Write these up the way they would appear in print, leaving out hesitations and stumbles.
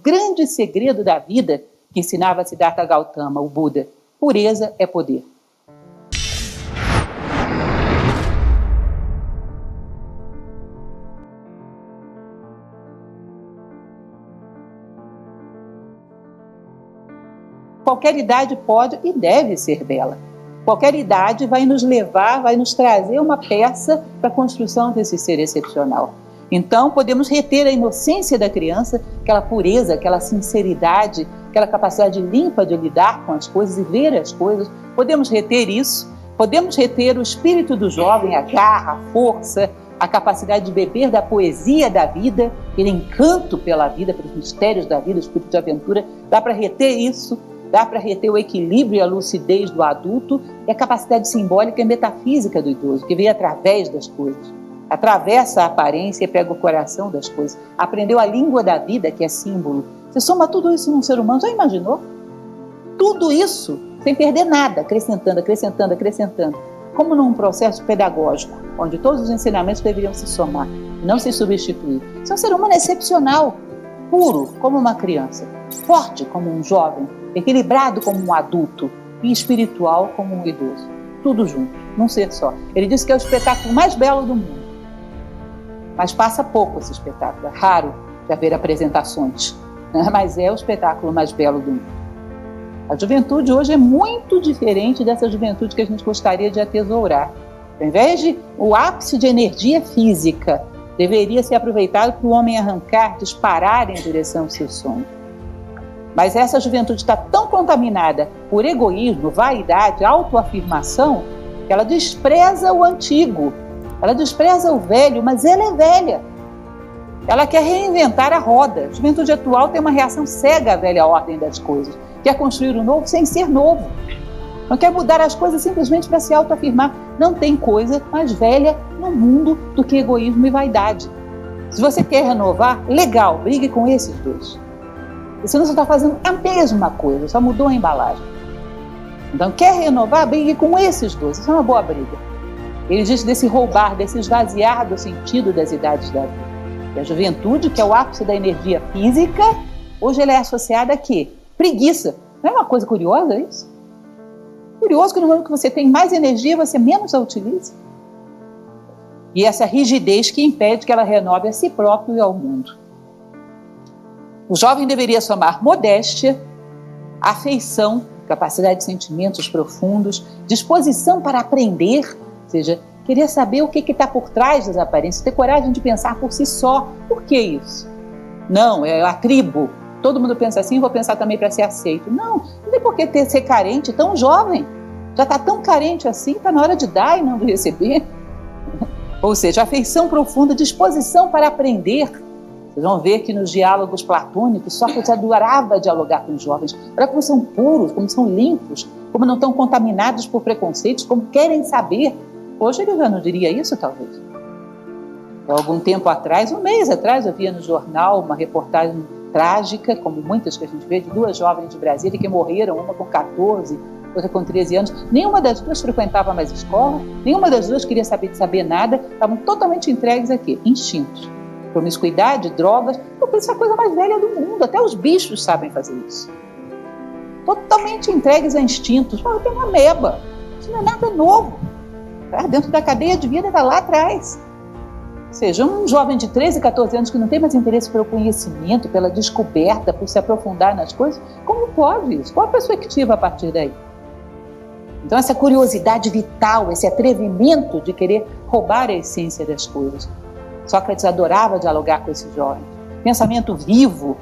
grande segredo da vida que ensinava Siddhartha Gautama, o Buda. Pureza é poder. Qualquer idade pode e deve ser bela. Qualquer idade vai nos levar, vai nos trazer uma peça para a construção desse ser excepcional. Então, podemos reter a inocência da criança, aquela pureza, aquela sinceridade, aquela capacidade limpa de lidar com as coisas e ver as coisas. Podemos reter isso, podemos reter o espírito do jovem, a garra, a força, a capacidade de beber da poesia da vida, aquele encanto pela vida, pelos mistérios da vida, o espírito de aventura. Dá para reter isso. Dá para reter o equilíbrio e a lucidez do adulto e a capacidade simbólica e metafísica do idoso, que vem através das coisas. Atravessa a aparência e pega o coração das coisas. Aprendeu a língua da vida, que é símbolo. Você soma tudo isso num ser humano, já imaginou? Tudo isso sem perder nada, acrescentando, acrescentando, acrescentando. Como num processo pedagógico, onde todos os ensinamentos deveriam se somar, não se substituir. Você é um ser humano excepcional, puro como uma criança, forte como um jovem, equilibrado como um adulto e espiritual como um idoso. Tudo junto, num ser só. Ele disse que é o espetáculo mais belo do mundo. Mas passa pouco esse espetáculo. É raro de haver apresentações. Mas é o espetáculo mais belo do mundo. A juventude hoje é muito diferente dessa juventude que a gente gostaria de atesourar. Ao invés de o ápice de energia física, deveria ser aproveitado para o homem arrancar, disparar em direção ao seu sonho. Mas essa juventude está tão contaminada por egoísmo, vaidade, autoafirmação, que ela despreza o antigo, ela despreza o velho, mas ela é velha. Ela quer reinventar a roda. A juventude atual tem uma reação cega à velha ordem das coisas. Quer construir o novo sem ser novo. Não quer mudar as coisas simplesmente para se autoafirmar. Não tem coisa mais velha no mundo do que egoísmo e vaidade. Se você quer renovar, legal, brigue com esses dois. E senão você está fazendo a mesma coisa, só mudou a embalagem. Então, quer renovar, brigue com esses dois. Isso é uma boa briga. Ele diz desse roubar, desse esvaziar do sentido das idades da vida. E a juventude, que é o ápice da energia física, hoje ela é associada a quê? Preguiça. Não é uma coisa curiosa isso? Curioso que no momento que você tem mais energia, você menos a utiliza. E essa rigidez que impede que ela renove a si próprio e ao mundo. O jovem deveria somar modéstia, afeição, capacidade de sentimentos profundos, disposição para aprender, ou seja, querer saber o que está por trás das aparências, ter coragem de pensar por si só. Por que isso? Não, é a tribo. Todo mundo pensa assim, vou pensar também para ser aceito. Não tem por que ser carente tão jovem. Já está tão carente assim, está na hora de dar e não de receber. Ou seja, afeição profunda, disposição para aprender. Vocês vão ver que nos diálogos platônicos, Sócrates adorava dialogar com os jovens. Olha como são puros, como são limpos, como não estão contaminados por preconceitos, como querem saber. Hoje ele já não diria isso, talvez. Há algum tempo atrás, um mês atrás, eu via no jornal uma reportagem trágica, como muitas que a gente vê, de duas jovens de Brasília que morreram, uma com 14, outra com 13 anos. Nenhuma das duas frequentava mais escola, nenhuma das duas queria saber nada, estavam totalmente entregues aqui, instintos. Promiscuidade, drogas, isso é a coisa mais velha do mundo, até os bichos sabem fazer isso. Totalmente entregues a instintos. Tem uma ameba, isso não é nada novo. Tá? Dentro da cadeia de vida está lá atrás. Ou seja, um jovem de 13, 14 anos que não tem mais interesse pelo conhecimento, pela descoberta, por se aprofundar nas coisas, como pode isso? Qual a perspectiva a partir daí? Então essa curiosidade vital, esse atrevimento de querer roubar a essência das coisas. Sócrates adorava dialogar com esses jovens. Pensamento vivo,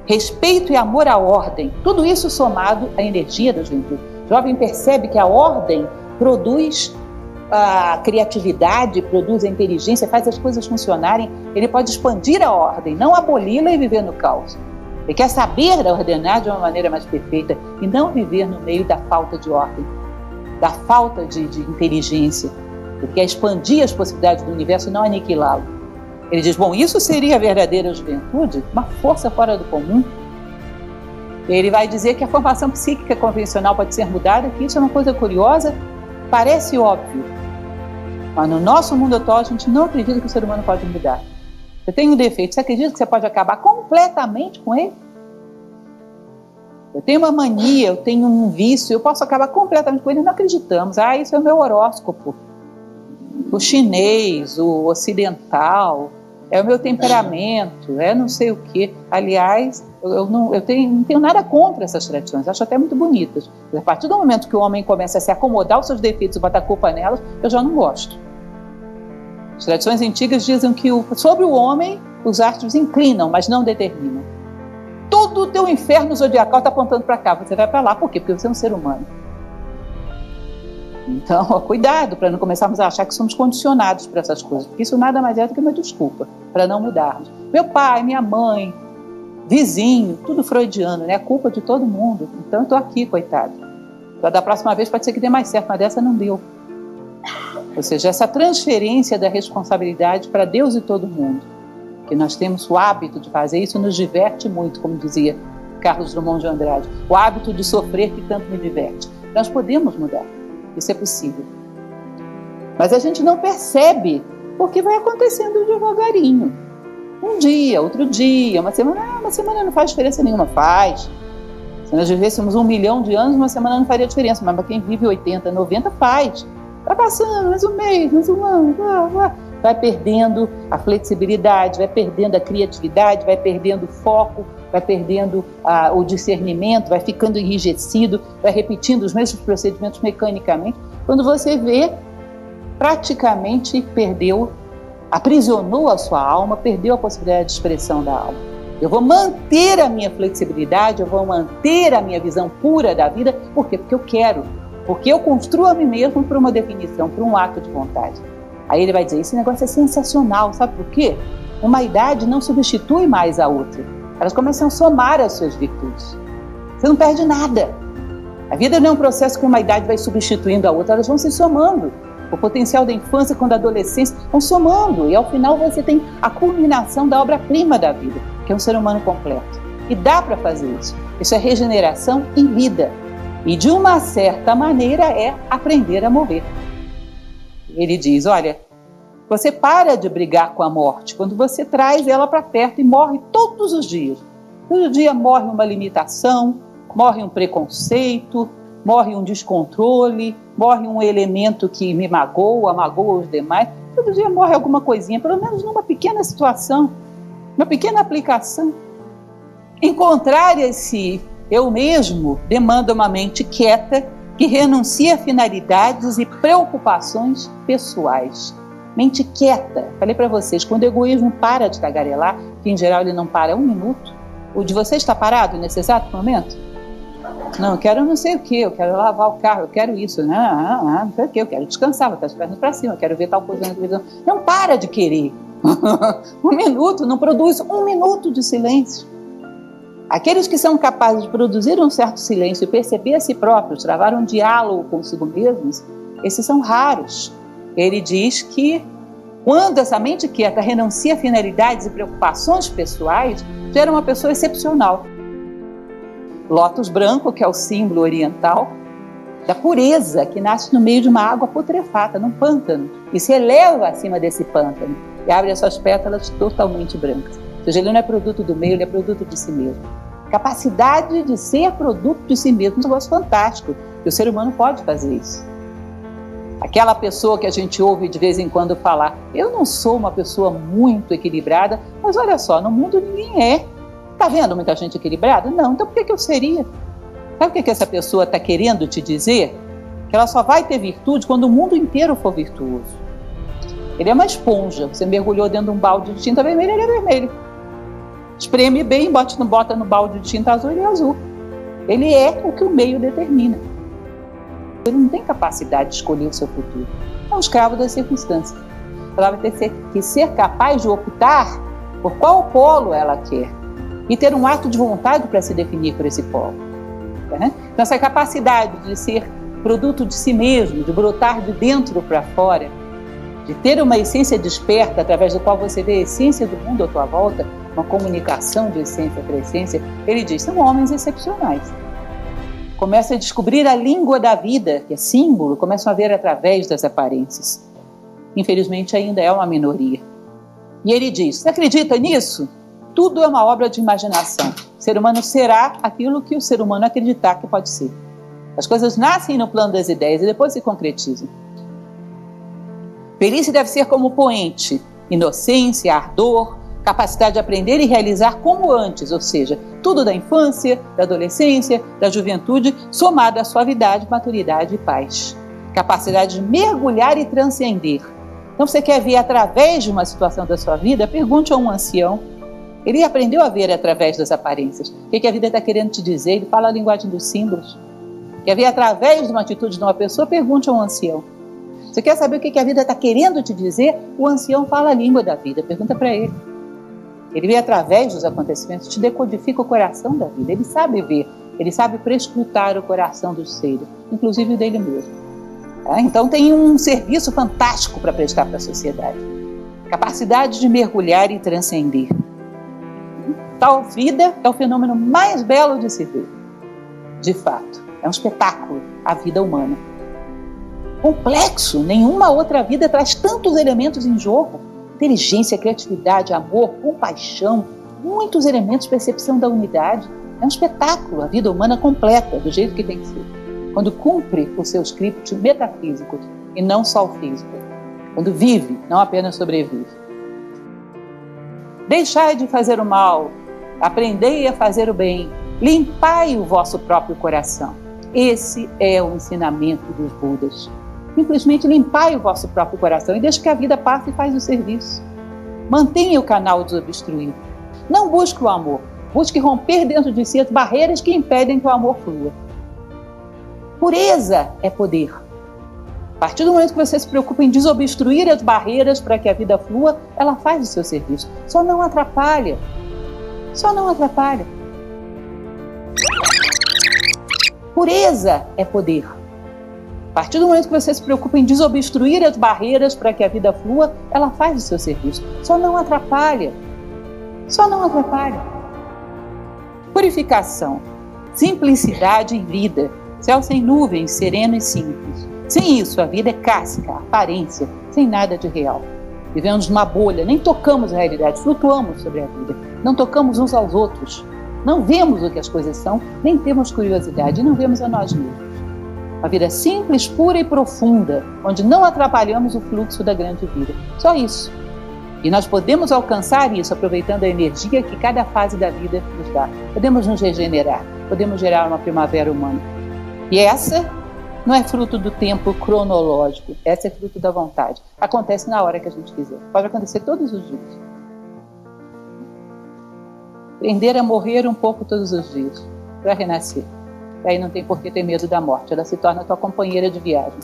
respeito e amor à ordem, tudo isso somado à energia da juventude. O jovem percebe que a ordem produz a criatividade, produz a inteligência, faz as coisas funcionarem. Ele pode expandir a ordem, não aboli-la e viver no caos. Ele quer saber ordenar de uma maneira mais perfeita e não viver no meio da falta de ordem, da falta de inteligência. Ele quer expandir as possibilidades do universo e não aniquilá-lo. Ele diz, isso seria a verdadeira juventude, uma força fora do comum. Ele vai dizer que a formação psíquica convencional pode ser mudada, que isso é uma coisa curiosa, parece óbvio. Mas no nosso mundo atual a gente não acredita que o ser humano pode mudar. Você tem um defeito, você acredita que você pode acabar completamente com ele? Eu tenho uma mania, eu tenho um vício, eu posso acabar completamente com ele. Não acreditamos. Isso é o meu horóscopo. O chinês, o ocidental, é o meu temperamento, é não sei o quê. Aliás, eu não tenho nada contra essas tradições, acho até muito bonitas. Mas a partir do momento que o homem começa a se acomodar aos seus defeitos e botar culpa nelas, eu já não gosto. As tradições antigas dizem que sobre o homem os astros inclinam, mas não determinam. Todo o teu inferno zodiacal está apontando para cá, você vai para lá. Por quê? Porque você é um ser humano. Então, cuidado para não começarmos a achar que somos condicionados para essas coisas, porque isso nada mais é do que uma desculpa para não mudarmos. Meu pai, minha mãe, vizinho, tudo freudiano, né? Culpa de todo mundo. Então eu estou aqui, coitado. Da próxima vez pode ser que dê mais certo, mas dessa não deu. Ou seja, essa transferência da responsabilidade para Deus e todo mundo, que nós temos o hábito de fazer, isso nos diverte muito, como dizia Carlos Drummond de Andrade. O hábito de sofrer que tanto me diverte. Nós podemos mudar. Isso é possível. Mas a gente não percebe, porque vai acontecendo devagarinho. Um dia, outro dia, uma semana não faz diferença nenhuma. Faz. Se nós vivêssemos 1 milhão de anos, uma semana não faria diferença. Mas para quem vive 80, 90, faz. Vai passando, mais um mês, mais um ano, vai perdendo a flexibilidade, vai perdendo a criatividade, vai perdendo o foco, vai perdendo o discernimento, vai ficando enrijecido, vai repetindo os mesmos procedimentos mecanicamente. Quando você vê, praticamente perdeu, aprisionou a sua alma, perdeu a possibilidade de expressão da alma. Eu vou manter a minha flexibilidade, eu vou manter a minha visão pura da vida. Por quê? Porque eu quero. Porque eu construo a mim mesmo por uma definição, por um ato de vontade. Aí ele vai dizer, esse negócio é sensacional, sabe por quê? Uma idade não substitui mais a outra. Elas começam a somar as suas virtudes. Você não perde nada. A vida não é um processo que uma idade vai substituindo a outra, elas vão se somando. O potencial da infância com a da adolescência vão somando. E ao final você tem a culminação da obra-prima da vida, que é um ser humano completo. E dá para fazer isso. Isso é regeneração em vida. E de uma certa maneira é aprender a morrer. Ele diz, olha, você para de brigar com a morte quando você traz ela para perto e morre todos os dias. Todo dia morre uma limitação, morre um preconceito, morre um descontrole, morre um elemento que me magoa os demais. Todo dia morre alguma coisinha, pelo menos numa pequena situação, uma pequena aplicação. Encontrar esse eu mesmo demanda uma mente quieta que renuncia a finalidades e preocupações pessoais. Mente quieta. Falei para vocês, quando o egoísmo para de tagarelar, que em geral ele não para 1 minuto, o de vocês está parado nesse exato momento? Não, eu quero não sei o que, eu quero lavar o carro, eu quero isso, não sei o que, eu quero descansar, botar as pernas para cima, eu quero ver tal coisa na televisão. Não para de querer. 1 minuto, não produz 1 minuto de silêncio. Aqueles que são capazes de produzir um certo silêncio e perceber a si próprios, travar um diálogo consigo mesmos, esses são raros. Ele diz que quando essa mente quieta renuncia a finalidades e preocupações pessoais, gera uma pessoa excepcional. Lótus branco, que é o símbolo oriental da pureza, que nasce no meio de uma água putrefata, num pântano, e se eleva acima desse pântano e abre as suas pétalas totalmente brancas. Ou seja, ele não é produto do meio, ele é produto de si mesmo. Capacidade de ser produto de si mesmo, um negócio fantástico, e o ser humano pode fazer isso. Aquela pessoa que a gente ouve de vez em quando falar, eu não sou uma pessoa muito equilibrada, mas olha só, no mundo ninguém é. Está vendo muita gente equilibrada? Não, então por que eu seria? Sabe o que essa pessoa está querendo te dizer? Que ela só vai ter virtude quando o mundo inteiro for virtuoso. Ele é uma esponja, você mergulhou dentro de um balde de tinta vermelha, ele é vermelho. Espreme bem, bota no balde de tinta azul, ele é azul. Ele é o que o meio determina. Ele não tem capacidade de escolher o seu futuro. É um escravo das circunstâncias. Ela vai ter que ser capaz de optar por qual polo ela quer e ter um ato de vontade para se definir por esse polo. Então essa capacidade de ser produto de si mesmo, de brotar de dentro para fora, de ter uma essência desperta através do qual você vê a essência do mundo à tua volta, uma comunicação de essência para essência, ele diz, são homens excepcionais. Começam a descobrir a língua da vida, que é símbolo, começam a ver através das aparências. Infelizmente ainda é uma minoria. E ele diz, você acredita nisso? Tudo é uma obra de imaginação. O ser humano será aquilo que o ser humano acreditar que pode ser. As coisas nascem no plano das ideias e depois se concretizam. Velhice deve ser como o poente, inocência, ardor, capacidade de aprender e realizar como antes, ou seja, tudo da infância, da adolescência, da juventude, somado à suavidade, maturidade e paz. Capacidade de mergulhar e transcender. Então, você quer ver através de uma situação da sua vida? Pergunte a um ancião. Ele aprendeu a ver através das aparências. O que a vida está querendo te dizer? Ele fala a linguagem dos símbolos. Quer ver através de uma atitude de uma pessoa? Pergunte a um ancião. Você quer saber o que a vida está querendo te dizer? O ancião fala a língua da vida. Pergunta para ele. Ele vê através dos acontecimentos, te decodifica o coração da vida. Ele sabe ver, ele sabe prescrutar o coração dos seres, inclusive o dele mesmo. Então tem um serviço fantástico para prestar para a sociedade. Capacidade de mergulhar e transcender. Tal vida é o fenômeno mais belo de se ver. De fato, é um espetáculo, a vida humana. Complexo, nenhuma outra vida traz tantos elementos em jogo. Inteligência, criatividade, amor, compaixão, muitos elementos de percepção da unidade. É um espetáculo, a vida humana completa, do jeito que tem que ser. Quando cumpre o seu script metafísico e não só o físico. Quando vive, não apenas sobrevive. Deixai de fazer o mal, aprendei a fazer o bem, limpai o vosso próprio coração. Esse é o ensinamento dos Budas. Simplesmente limpai o vosso próprio coração e deixe que a vida passe e faz o serviço. Mantenha o canal desobstruído. Não busque o amor, busque romper dentro de si as barreiras que impedem que o amor flua. Pureza é poder. A partir do momento que você se preocupa em desobstruir as barreiras para que a vida flua, ela faz o seu serviço. Só não atrapalha. Só não atrapalha. Pureza é poder. A partir do momento que você se preocupa em desobstruir as barreiras para que a vida flua, ela faz o seu serviço. Só não atrapalha. Só não atrapalha. Purificação. Simplicidade em vida. Céu sem nuvens, sereno e simples. Sem isso, a vida é casca, aparência, sem nada de real. Vivemos numa bolha, nem tocamos a realidade, flutuamos sobre a vida. Não tocamos uns aos outros. Não vemos o que as coisas são, nem temos curiosidade, não vemos a nós mesmos. Uma vida simples, pura e profunda, onde não atrapalhamos o fluxo da grande vida. Só isso. E nós podemos alcançar isso aproveitando a energia que cada fase da vida nos dá. Podemos nos regenerar, podemos gerar uma primavera humana. E essa não é fruto do tempo cronológico, essa é fruto da vontade. Acontece na hora que a gente quiser. Pode acontecer todos os dias. Aprender a morrer um pouco todos os dias, para renascer. Aí não tem por que ter medo da morte, ela se torna tua companheira de viagem.